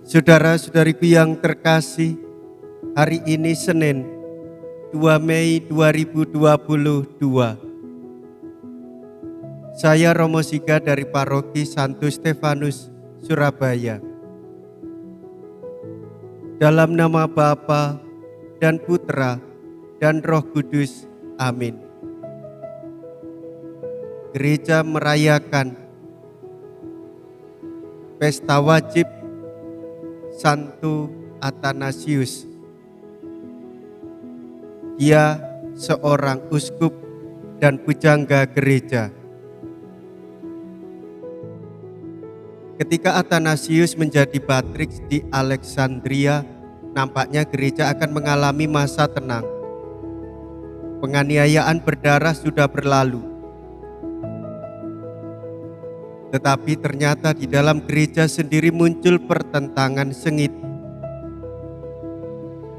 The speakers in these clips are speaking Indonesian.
Saudara-saudariku yang terkasih, hari ini Senin 2 Mei 2022. Saya Romo Siga dari Paroki Santo Stefanus, Surabaya. Dalam nama Bapa dan Putra dan Roh Kudus. Amin. Gereja merayakan pesta wajib Santo Athanasius. Dia seorang uskup dan pujangga gereja. Ketika Athanasius menjadi patriks di Alexandria, nampaknya gereja akan mengalami masa tenang. Penganiayaan berdarah sudah berlalu. Tetapi ternyata di dalam gereja sendiri muncul pertentangan sengit.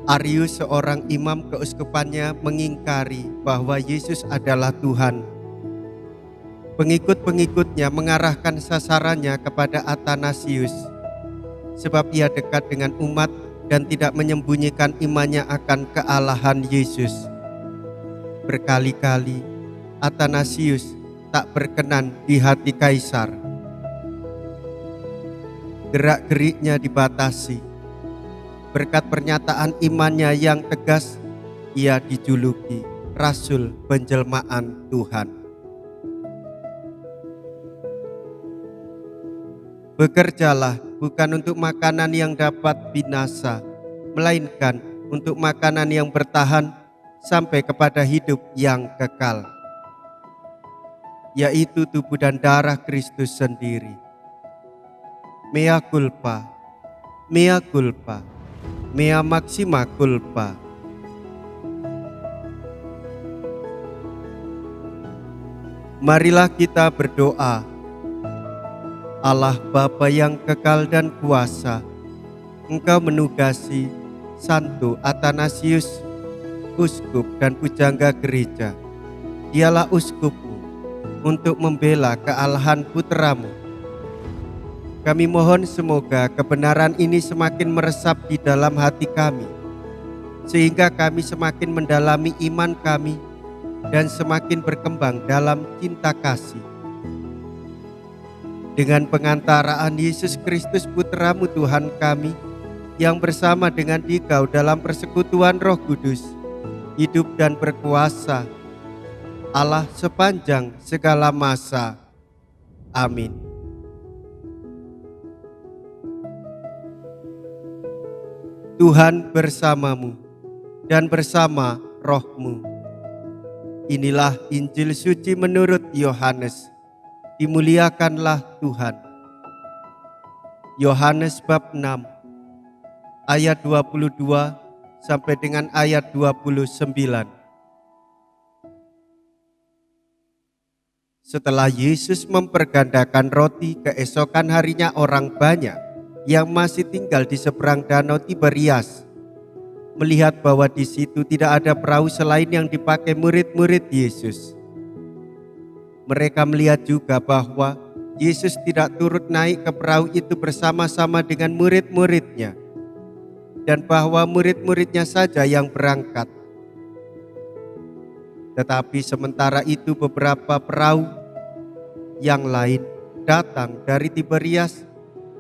Arius, seorang imam keuskupannya, mengingkari bahwa Yesus adalah Tuhan. Pengikut-pengikutnya mengarahkan sasarannya kepada Athanasius, sebab ia dekat dengan umat dan tidak menyembunyikan imannya akan kealahan Yesus. Berkali-kali Athanasius tak berkenan di hati kaisar. Gerak-geriknya dibatasi. Berkat pernyataan imannya yang tegas, ia dijuluki Rasul Penjelmaan Tuhan. Bekerjalah bukan untuk makanan yang dapat binasa, melainkan untuk makanan yang bertahan sampai kepada hidup yang kekal, yaitu tubuh dan darah Kristus sendiri. Mea culpa, mea culpa, mea maxima culpa. Marilah kita berdoa. Allah Bapa yang kekal dan kuasa, Engkau menugasi Santo Athanasius, uskup dan pujangga gereja. Dialah uskupmu untuk membela kealahan putramu. Kami mohon semoga kebenaran ini semakin meresap di dalam hati kami, sehingga kami semakin mendalami iman kami dan semakin berkembang dalam cinta kasih. Dengan pengantaraan Yesus Kristus Putramu Tuhan kami, yang bersama dengan Dikau dalam persekutuan Roh Kudus, hidup dan berkuasa, Allah sepanjang segala masa. Amin. Tuhan bersamamu dan bersama rohmu. Inilah Injil suci menurut Yohanes. Dimuliakanlah Tuhan. Yohanes bab 6 ayat 22 sampai dengan ayat 29. Setelah Yesus mempergandakan roti, keesokan harinya orang banyak yang masih tinggal di seberang danau Tiberias melihat bahwa di situ tidak ada perahu selain yang dipakai murid-murid Yesus. Mereka melihat juga bahwa Yesus tidak turut naik ke perahu itu bersama-sama dengan murid-muridnya, dan bahwa murid-muridnya saja yang berangkat. Tetapi sementara itu beberapa perahu yang lain datang dari Tiberias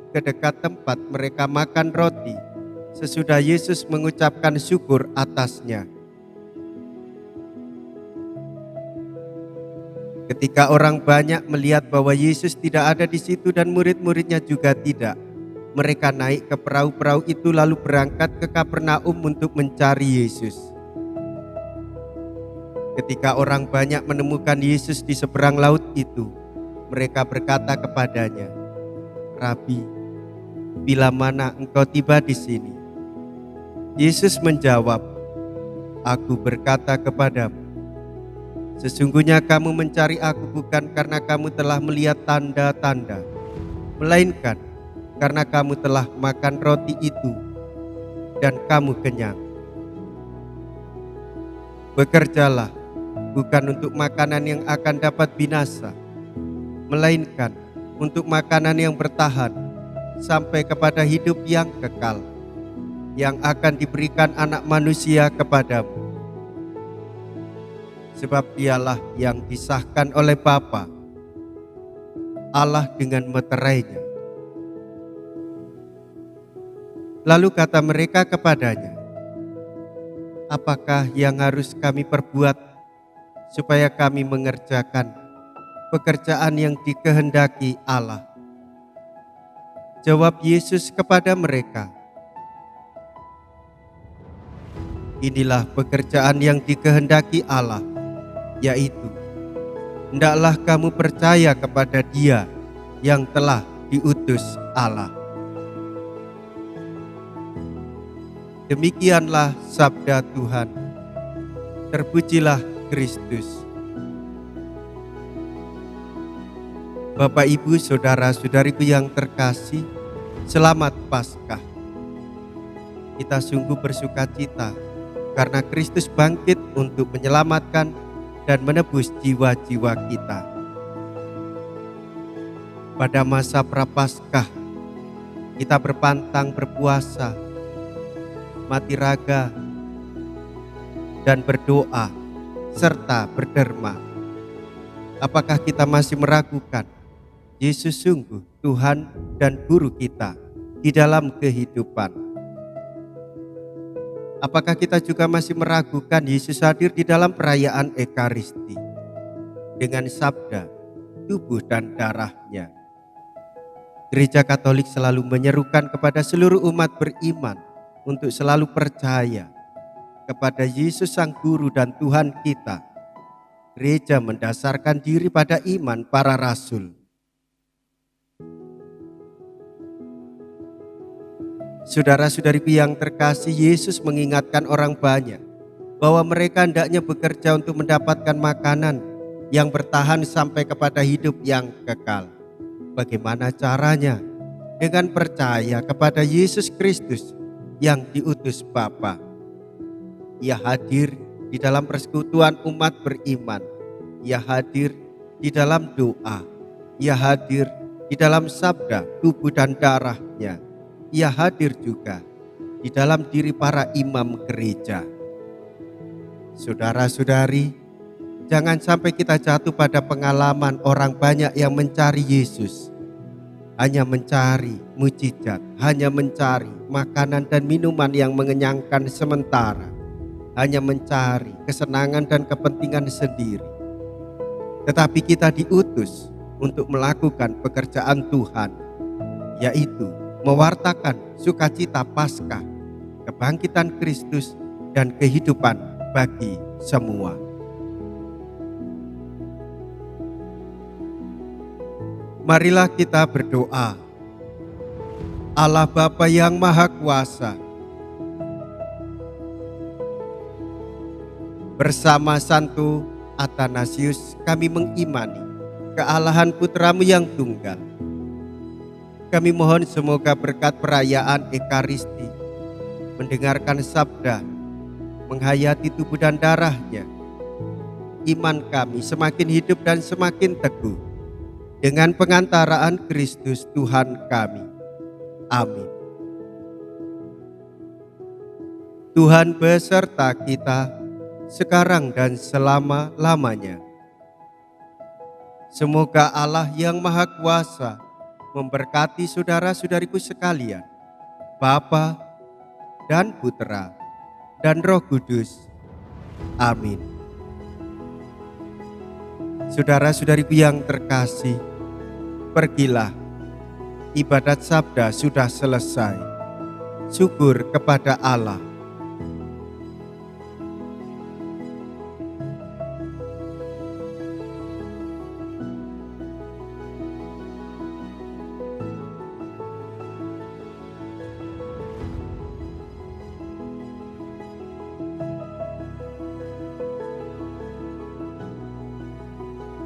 ke dekat tempat mereka makan roti sesudah Yesus mengucapkan syukur atasnya. Ketika orang banyak melihat bahwa Yesus tidak ada di situ dan murid-muridnya juga tidak, mereka naik ke perahu-perahu itu lalu berangkat ke Kapernaum untuk mencari Yesus. Ketika orang banyak menemukan Yesus di seberang laut itu, mereka berkata kepadanya, "Rabi, bila mana engkau tiba di sini?" Yesus menjawab, "Aku berkata kepadamu, sesungguhnya kamu mencari aku bukan karena kamu telah melihat tanda-tanda, melainkan karena kamu telah makan roti itu dan kamu kenyang. Bekerjalah bukan untuk makanan yang akan dapat binasa, melainkan untuk makanan yang bertahan sampai kepada hidup yang kekal yang akan diberikan Anak Manusia kepadamu. Sebab Dialah yang disahkan oleh Bapa, Allah dengan meterainya. Lalu kata mereka kepadanya, apakah yang harus kami perbuat supaya kami mengerjakan pekerjaan yang dikehendaki Allah? Jawab Yesus kepada mereka, inilah pekerjaan yang dikehendaki Allah, yaitu hendaklah kamu percaya kepada Dia yang telah diutus Allah. Demikianlah sabda Tuhan. Terpujilah Kristus. Bapak, Ibu, saudara-saudariku yang terkasih, selamat Paskah. Kita sungguh bersukacita karena Kristus bangkit untuk menyelamatkan dan menebus jiwa-jiwa kita. Pada masa Prapaskah, kita berpantang berpuasa, mati raga, dan berdoa, serta berderma. Apakah kita masih meragukan Yesus sungguh Tuhan dan Guru kita di dalam kehidupan? Apakah kita juga masih meragukan Yesus hadir di dalam perayaan Ekaristi dengan sabda, tubuh dan darah-Nya? Gereja Katolik selalu menyerukan kepada seluruh umat beriman untuk selalu percaya kepada Yesus Sang Guru dan Tuhan kita. Gereja mendasarkan diri pada iman para rasul. Saudara-saudariku yang terkasih, Yesus mengingatkan orang banyak bahwa mereka hendaknya bekerja untuk mendapatkan makanan yang bertahan sampai kepada hidup yang kekal. Bagaimana caranya? Dengan percaya kepada Yesus Kristus yang diutus Bapa. Ia hadir di dalam persekutuan umat beriman. Ia hadir di dalam doa. Ia hadir di dalam sabda, tubuh dan darah-Nya. Ia hadir juga di dalam diri para imam gereja. Saudara-saudari, jangan sampai kita jatuh pada pengalaman orang banyak yang mencari Yesus, hanya mencari mujizat, hanya mencari makanan dan minuman yang mengenyangkan sementara, hanya mencari kesenangan dan kepentingan sendiri. Tetapi kita diutus untuk melakukan pekerjaan Tuhan, yaitu mewartakan sukacita Paskah, kebangkitan Kristus, dan kehidupan bagi semua. Marilah kita berdoa. Allah Bapa yang Maha Kuasa, bersama Santo Athanasius kami mengimani kealahan Putra-Mu yang tunggal. Kami mohon semoga berkat perayaan Ekaristi, mendengarkan sabda, menghayati tubuh dan darah-Nya, iman kami semakin hidup dan semakin teguh dengan pengantaraan Kristus Tuhan kami. Amin. Tuhan beserta kita sekarang dan selama-lamanya. Semoga Allah yang Maha Kuasa memberkati saudara-saudariku sekalian, Bapa dan Putra dan Roh Kudus. Amin. Saudara-saudariku yang terkasih, pergilah, ibadat sabda sudah selesai. Syukur kepada Allah.